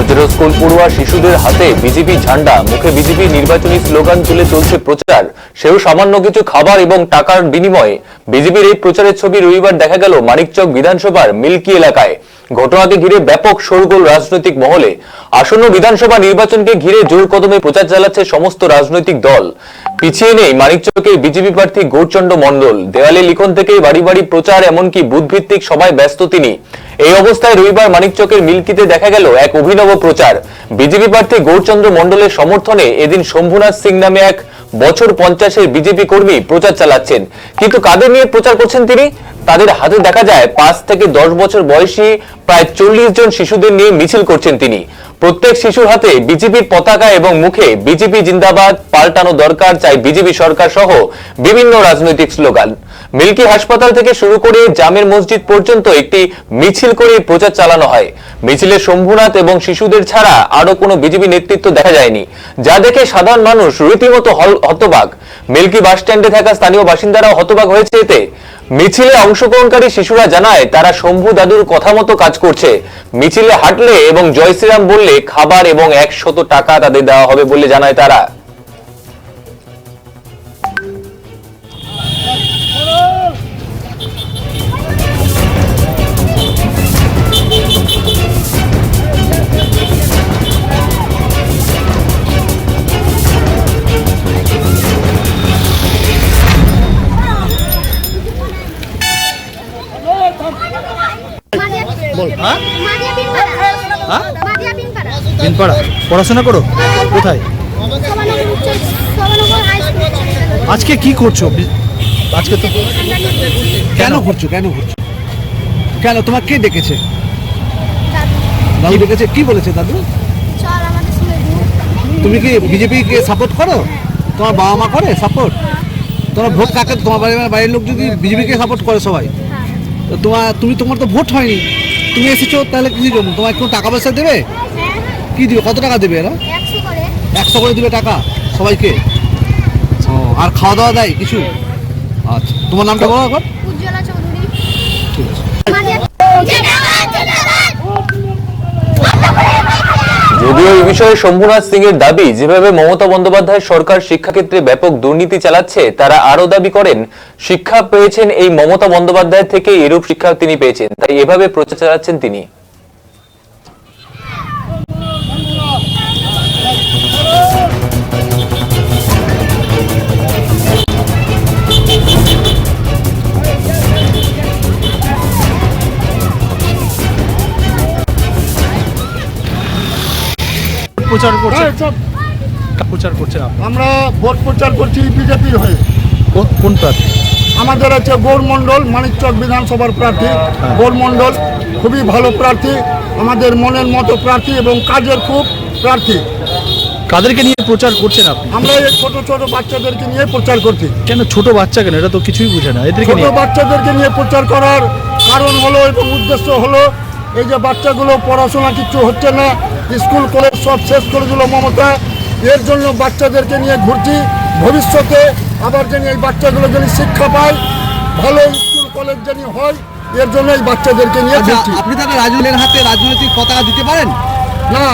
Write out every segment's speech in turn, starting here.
রাজ্যের স্কুল পড়ুয়া শিশুদের হাতে বিজেপি ঝান্ডা, মুখে বিজেপি নির্বাচনী স্লোগান তুলে চলছে প্রচার, সেও সামান্য কিছু খাবার এবং টাকার বিনিময়ে। বিজেপির এই প্রচারের ছবি রবিবার দেখা গেল মানিকচক বিধানসভার মিল্কি এলাকায়। ঘটনাকে ঘিরে ব্যাপক শোরগোল রাজনৈতিক মহলে। আসন্ন বিধানসভা নির্বাচনকে ঘিরে জোর কদমে প্রচার চালাচ্ছে সমস্ত রাজনৈতিক দল। পিছিয়ে নেই মানিকচকে বিজেপি প্রার্থী গৌরচন্দ্র মণ্ডল। দেওয়ালে লিখন থেকে বাড়ি বাড়ি প্রচার, এমনকি বুথভিত্তিক সভায় ব্যস্ত তিনি। এই অবস্থায় রবিবার মানিকচকের মিল্কিতে দেখা গেল এক অভিনব প্রচার। বিজেপি প্রার্থী গৌরচন্দ্র মণ্ডলের সমর্থনে এদিন শম্ভুনাথ সিং নামে এক বছর 50-এর বিজেপি কর্মী প্রচার চালাচ্ছেন। কিন্তু কাদের নিয়ে প্রচার করছেন তিনি? তাদের হাতে দেখা যায় 5 থেকে 10 বছর বয়সী প্রায় 40 জন শিশুদের নিয়ে মিছিল করছেন তিনি। প্রত্যেক শিশুর হাতে বিজেপির পতাকা এবং মুখে বিজেপি জিন্দাবাদ, পাল্টানো দরকার, চাই বিজেপি সরকার সহ বিভিন্ন রাজনৈতিক স্লোগান। মিল্কি হাসপাতাল থেকে শুরু করে জামের মসজিদ পর্যন্ত একটি মিছিল করে প্রচার চালানো হয়। মিছিলে শম্ভুনাথ এবং শিশুদের ছাড়া আরো কোনো বিজেপি নেতৃত্ব দেখা যায়নি, যা দেখে সাধারণ মানুষ রীতিমতো হতবাক। মিল্কি বাস স্ট্যান্ডে থাকা স্থানীয় বাসিন্দারাও হতবাক হয়েছে এতে। মিছিলে অংশগ্রহণকারী শিশুরা জানায় তারা শম্ভু দাদুর কথা মতো কাজ করছে। মিছিলে হাঁটলে এবং জয় শ্রীরাম বললে খাবার এবং 100 টাকা তাদের দেওয়া হবে বলে জানায় তারা। বিনপাড়া পড়াশোনা করো? কোথায়? আজকে কি করছো? আজকে তো কেন ঘুরছো? কেন তোমার কে ডেকেছে? দাদু ডেকেছে। কি বলেছে দাদু? তুমি কি বিজেপি কে সাপোর্ট করো? তোমার বাবা মা করে সাপোর্ট? তোমার ভোট কাকে? তোমার বাড়ির লোক যদি বিজেপিকে সাপোর্ট করে সবাই, তো তোমার তো ভোট হয়নি, তুমি এসেছো, তাহলে কি জন্য? তোমার কোনো টাকা পয়সা দেবে? কি দিবে? কত টাকা দেবে এরা? 100 করে দিবে টাকা সবাইকে। ও, আর খাওয়া দাওয়া দেয় কিছু? আচ্ছা, তোমার নামটা বলো একবার। উজ্জ্বলা চৌধুরী। ঠিক আছে। যদিও এই বিষয়ে শম্ভুনাথ সিং এর দাবি, যেভাবে মমতা বন্দ্যোপাধ্যায় সরকার শিক্ষাক্ষেত্রে ব্যাপক দুর্নীতি চালাচ্ছে, তারা আরো দাবি করেন শিক্ষা পেয়েছেন এই মমতা বন্দ্যোপাধ্যায় থেকে, এরূপ শিক্ষা তিনি পেয়েছেন, তাই এভাবে প্রচার চালাচ্ছেন তিনি। প্রচার করছেন আমরা ভোট প্রচার করছি বিজেপির হয়ে। কোন প্রার্থী? আমাদের আছে গৌর মণ্ডল, মানিকচক বিধানসভার প্রার্থী। গৌর মণ্ডল খুবই ভালো প্রার্থী, আমাদের মনের মতো প্রার্থী এবং কাজের খুব প্রার্থী। কাদেরকে নিয়ে প্রচার করছেন আপনি? আমরা এই ছোট ছোট বাচ্চাদেরকে নিয়ে প্রচার করছি। কেন ছোট বাচ্চা কেন? এটা তো কিছুই বুঝে না। ছোট বাচ্চাদেরকে নিয়ে প্রচার করার কারণ হলো এবং উদ্দেশ্য হলো, এই যে বাচ্চাগুলো পড়াশোনা কিছু হচ্ছে না, স্কুল কলেজ সব শেষ করে দিল মমতা, এর জন্য বাচ্চাদেরকে নিয়ে ঘুরছি। ভবিষ্যতে আবার যেন এই বাচ্চাগুলো যেন শিক্ষা পায়, ভালো স্কুল কলেজ যেন হয়, এর জন্য এই বাচ্চাদেরকে নিয়ে ঘুরছি। আপনি তাকে রাজুলের হাতে রাজনৈতিক পতাকা দিতে পারেন না?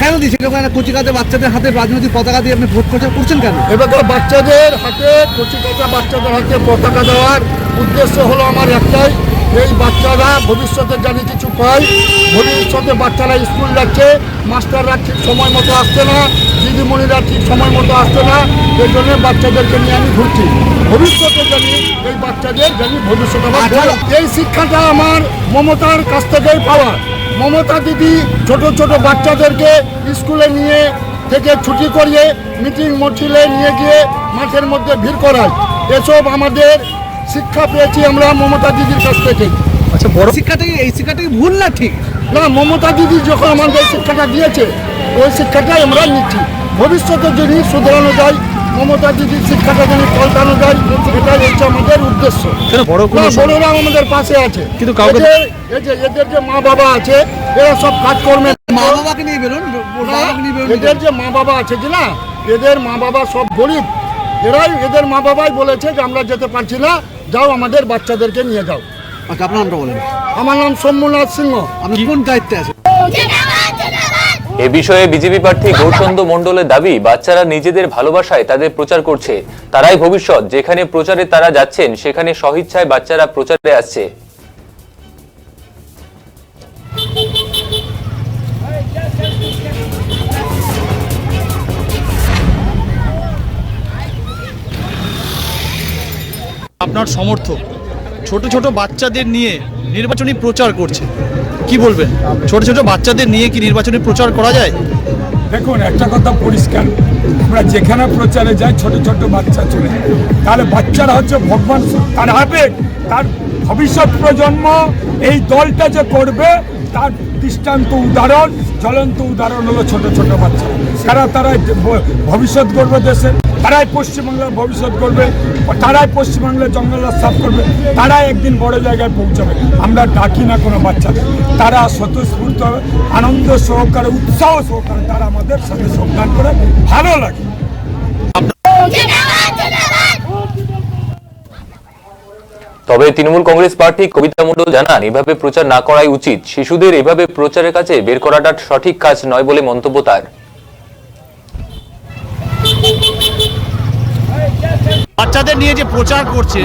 কেন দিচ্ছেন? কচিকাতে বাচ্চাদের হাতে রাজনৈতিক পতাকা দিয়ে আপনি ভোট প্রচার করছেন কেন? এবার বাচ্চাদের হাতে, কচিকাতা বাচ্চাদের হাতে পতাকা দেওয়ার উদ্দেশ্য হলো আমার একটাই, এই বাচ্চারা ভবিষ্যতে জানি কিছু পায়। ভবিষ্যতে বাচ্চারা স্কুল যাচ্ছে, মাস্টাররা ঠিক সময় মতো আসছে না, দিদিমণিরা ঠিক সময় মতো আসছে না, এই জন্য বাচ্চাদেরকে নিয়ে আমি ঘুরছি। ভবিষ্যতে জানি এই বাচ্চাদের জানি ভবিষ্যতে এই শিক্ষাটা আমার মমতার কাছ থেকেই পাওয়া। মমতা দিদি ছোট ছোট বাচ্চাদেরকে স্কুলে নিয়ে থেকে ছুটি করিয়ে মিটিং মঠিলে নিয়ে গিয়ে মাঠের মধ্যে ভিড় করায়, এসব আমাদের শিক্ষা পেয়েছি আমরা মমতা দিদির কাছ থেকে। আচ্ছা, বড় শিক্ষাটাকে, এই শিক্ষাটাকে ভুল না? ঠিক না, মমতা দিদি যখন আমাদের শিক্ষাটা দিয়েছে ওই শিক্ষাটাই আমরা নিচ্ছি। ভবিষ্যতে যদি শুধরানো যায়, মমতা দিদির শিক্ষাটা যদি পাল্টানো যায়, এটাই হচ্ছে আমাদের উদ্দেশ্য। বড়রা আমাদের পাশে আছে, কিন্তু এদের যে মা বাবা আছে, এরা সব কাজকর্মে মা বাবাকে নিয়ে বেরোন। এদের যে মা বাবা আছে যে না, এদের মা বাবা সব গরিব, এদের মা বাবাই বলেছে যে আমরা যেতে পারছি না, যাও আমাদের বাচ্চাদেরকে নিয়ে যাও। আচ্ছা, আপনার নামটা বলেন। আমার নাম শম্ভুনাথ সিংহ। আপনি কোন দায়িত্বে আছেন? এ বিষয়ে বিজেপি প্রার্থী গৌরচন্দ্র মণ্ডলের দাবি, বাচ্চারা নিজেদের ভালোবাসায় তাদের প্রচার করছে, তারাই ভবিষ্যৎ। যেখানে প্রচারে তারা যাচ্ছেন সেখানে স্বইচ্ছায় বাচ্চারা প্রচারে আসছে। আপনার সমর্থক ছোট ছোট বাচ্চাদের নিয়ে নির্বাচনী প্রচার করছে, কি বলবেন? ছোট ছোট বাচ্চাদের নিয়ে কি নির্বাচনী প্রচার করা যায়? দেখুন, একটা কথা পরিষ্কার, আমরা যেখানে প্রচারে যাই ছোট ছোট বাচ্চা চলে যায়, তাহলে বাচ্চারা হচ্ছে ভগবান, তার আবেগ, তার ভবিষ্যৎ প্রজন্ম। এই দলটা যে করবে তার দৃষ্টান্ত উদাহরণ, জ্বলন্ত উদাহরণ হলো ছোট ছোট বাচ্চা। তারাই ভবিষ্যৎ গড়বে দেশের, তারাই পশ্চিমবাংলার ভবিষ্যৎ করবে, তারাই পশ্চিমবাংলার জঙ্গল সাফ করবে, তারাই একদিন বড় জায়গায় পৌঁছাবে। আমরা ডাকি না কোনো বাচ্চাদের, তারা স্বতঃস্ফূর্ত আনন্দ সহকারে, উৎসাহ সহকারে তারা আমাদের সাথে যোগদান করে, ভালো লাগে। তবে তৃণমূল কংগ্রেস প্রার্থী কবিতা মণ্ডল জানান, এভাবে প্রচার না করাই উচিত। শিশুদের এভাবে প্রচারের কাছে বের করাটা সঠিক কাজ নয় বলে মন্তব্য তার। বাচ্চাদের নিয়ে যে প্রচার করছে